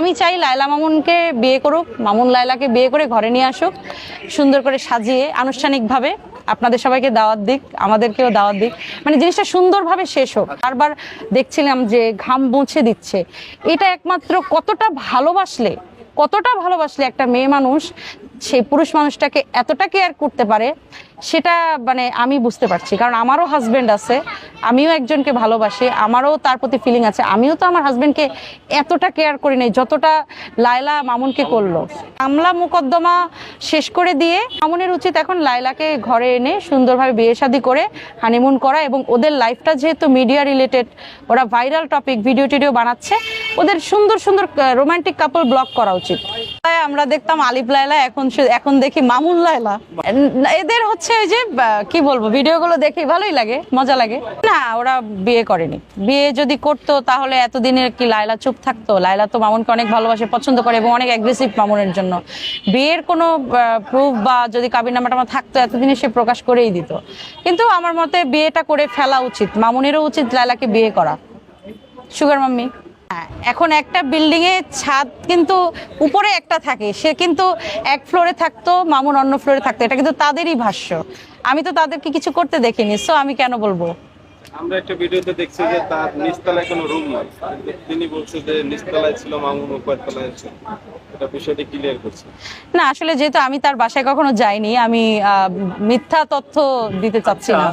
আমি চাই লায়লা মামুনকে বিয়ে করুক, মামুন লায়লাকে বিয়ে করে ঘরে নিয়ে আসুক, সুন্দর করে সাজিয়ে আনুষ্ঠানিকভাবে আপনাদের সবাইকে দাওয়াত দিক, আমাদেরকেও দাওয়াত দিক, মানে জিনিসটা সুন্দরভাবে শেষ হোক। বারবার দেখছিলাম যে ঘাম মুছে দিচ্ছে, এটা একমাত্র কতটা ভালোবাসলে একটা মেয়ে মানুষ সেই পুরুষ মানুষটাকে এতটা কেয়ার করতে পারে, সেটা মানে আমি বুঝতে পারছি। কারণ আমারও হাজবেন্ড আছে, আমিও একজনকে ভালোবাসি, আমারও তার প্রতি ফিলিং আছে। আমিও তো আমার হাজবেন্ডকে এতটা কেয়ার করি নাই যতটা লায়লা মামুনকে করলো। মামলা মোকদ্দমা শেষ করে দিয়ে মামুনের উচিত এখন লায়লাকে ঘরে এনে সুন্দরভাবে বিয়ে শাদী করে হানিমুন করা, এবং ওদের লাইফটা যেহেতু মিডিয়া রিলেটেড, ওরা ভাইরাল টপিক ভিডিও টিডিও বানাচ্ছে, ওদের সুন্দর সুন্দর রোমান্টিক কাপল ব্লগ করা উচিত। আমরা দেখতাম আলিফ লায়লা, এখন দেখি মামুন লায়লা। এদের হচ্ছে যে কি বলবো, ভিডিওগুলো দেখি ভালোই লাগে, মজা লাগে। না, ওরা বিয়ে করেনি। বিয়ে যদি করতো তাহলে এতদিনের কি লায়লা চুপ থাকতো? লায়লা তো মামুনকে অনেক ভালোবাসে, পছন্দ করে এবং অনেক অ্যাগ্রেসিভ মামুনের জন্য। বিয়ের কোনো প্রুফ বা যদি কাবিননামা থাকতো এতদিনে সে প্রকাশ করেই দিত। কিন্তু আমার মতে বিয়েটা করে ফেলা উচিত, মামুনেরও উচিত লায়লাকে বিয়ে করা। সুগার মাম্মি, এখন একটা বিল্ডিং এ ছাদ কিন্তু উপরে একটা থাকে, সে কিন্তু এক ফ্লোরে থাকতো, মামুন অন্য ফ্লোরে থাকতো, এটা কিন্তু তাদেরই ভাষ্য। আমি তো তাদেরকে কিছু করতে দেখিনি, সো আমি কেন বলবো? আমরা একটা ভিডিওতে দেখছি যে তার নিচতলায় কোনো রুম নাই, তিনি বলছে যে নিচতলায় ছিল মামুন, উপরতলায় ছিল। এটা বিষয়টি ক্লিয়ার করছে না, আসলে যেহেতু আমি তার বাসায় কখনো যাইনি, আমি মিথ্যা তথ্য দিতে চাচ্ছি না।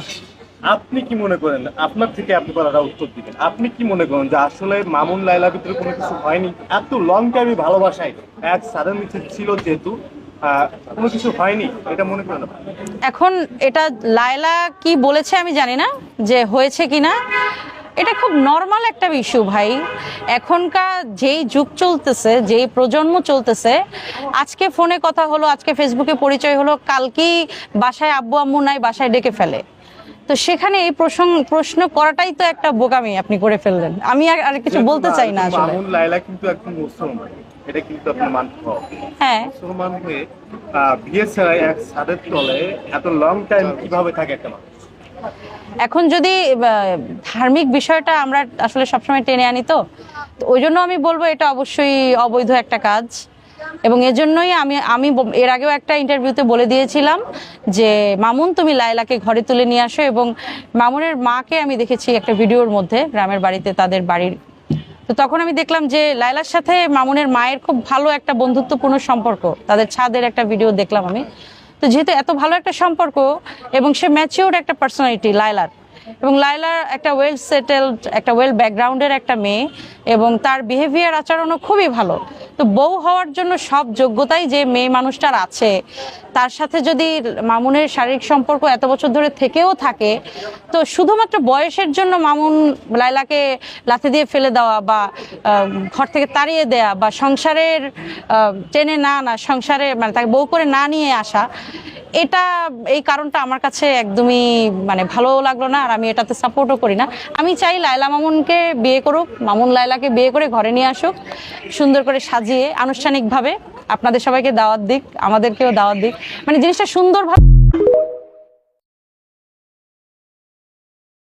আপনি কি মনে করেন, আপনার থেকে আপনি বলাটা উত্তর দিবেন, আপনি কি মনে করেন যে আসলে মামুন লায়লার ভিতরে কোনো কিছু হয়নি? এত লং টাইমে ভালোবাসায় এক সাধারণ ছিল যেহেতু কোনো কিছু হয়নি, এটা মনে করেন? এখন এটা লায়লা কি বলেছে আমি জানি না যে হয়েছে কিনা, এটা খুব নর্মাল একটা ইস্যু ভাই। এখনকার যেই যুগ চলতেছে, যেই প্রজন্ম চলতেছে, আজকে ফোনে কথা হলো, আজকে ফেসবুকে পরিচয় হলো, কালকেই বাসায় আব্বু আম্মু নাই, বাসায় ডেকে ফেলে। তো সেখানে এই প্রশ্ন করাটাই তো একটা বোকামি আপনি করে ফেললেন। আমি আর কিছু বলতে চাই না। আসলে মামুন লায়লা কিন্তু একজন মুসলমান, এটা কিন্তু আপনি মানতে হবে। হ্যাঁ, মুসলমান হয়ে বিয়ে ছাড়াই এক ছাদের তলে এত লং টাইম কিভাবে থাকে একটা মানুষ? এখন যদি ধার্মিক বিষয়টা আমরা আসলে সবসময় টেনে আনি, তো ওই জন্য আমি বলবো এটা অবশ্যই অবৈধ একটা কাজ। এবং এজন্যই আমি এর আগেও একটা ইন্টারভিউতে বলে দিয়েছিলাম যে মামুন, তুমি লায়লাকে ঘরে তুলে নিয়ে আসো। এবং মামুনের মাকে আমি দেখেছি একটা ভিডিওর মধ্যে, গ্রামের বাড়িতে তাদের বাড়ির, তো তখন আমি দেখলাম যে লায়লার সাথে মামুনের মায়ের খুব ভালো একটা বন্ধুত্বপূর্ণ সম্পর্ক, তাদের ছাদের একটা ভিডিও দেখলাম আমি। তো যেহেতু এত ভালো একটা সম্পর্ক এবং সে ম্যাচিউরড একটা পার্সোনালিটি লায়লার, এবং লায়লার একটা ওয়েল সেটেলড, একটা ওয়েল ব্যাকগ্রাউন্ডের একটা মেয়ে, এবং তার বিহেভিয়ার আচরণও খুবই ভালো। তো বউ হওয়ার জন্য সব যোগ্যতাই যে মেয়ে মানুষটার আছে, তার সাথে যদি মামুনের শারীরিক সম্পর্ক এত বছর ধরে থেকেও থাকে, তো শুধুমাত্র বয়সের জন্য মামুন লায়লাকে লাথি দিয়ে ফেলে দেওয়া বা ঘর থেকে তাড়িয়ে দেয়া বা সংসারের টেনে না সংসারে মানে তাকে বউ করে না নিয়ে আসা, এটা এই কারণটা আমার কাছে একদমই মানে ভালো লাগলো না, আর আমি এটাতে সাপোর্টও করি না। আমি চাই লায়লা মামুনকে বিয়ে করুক, মামুন লায়লাকে বিয়ে করে ঘরে নিয়ে আসুক, সুন্দর করে সাজিয়ে আনুষ্ঠানিকভাবে আপনাদের সবাইকে দাওয়াত দিক, আমাদেরকেও দাওয়াত দিক, মানে জিনিসটা সুন্দরভাবে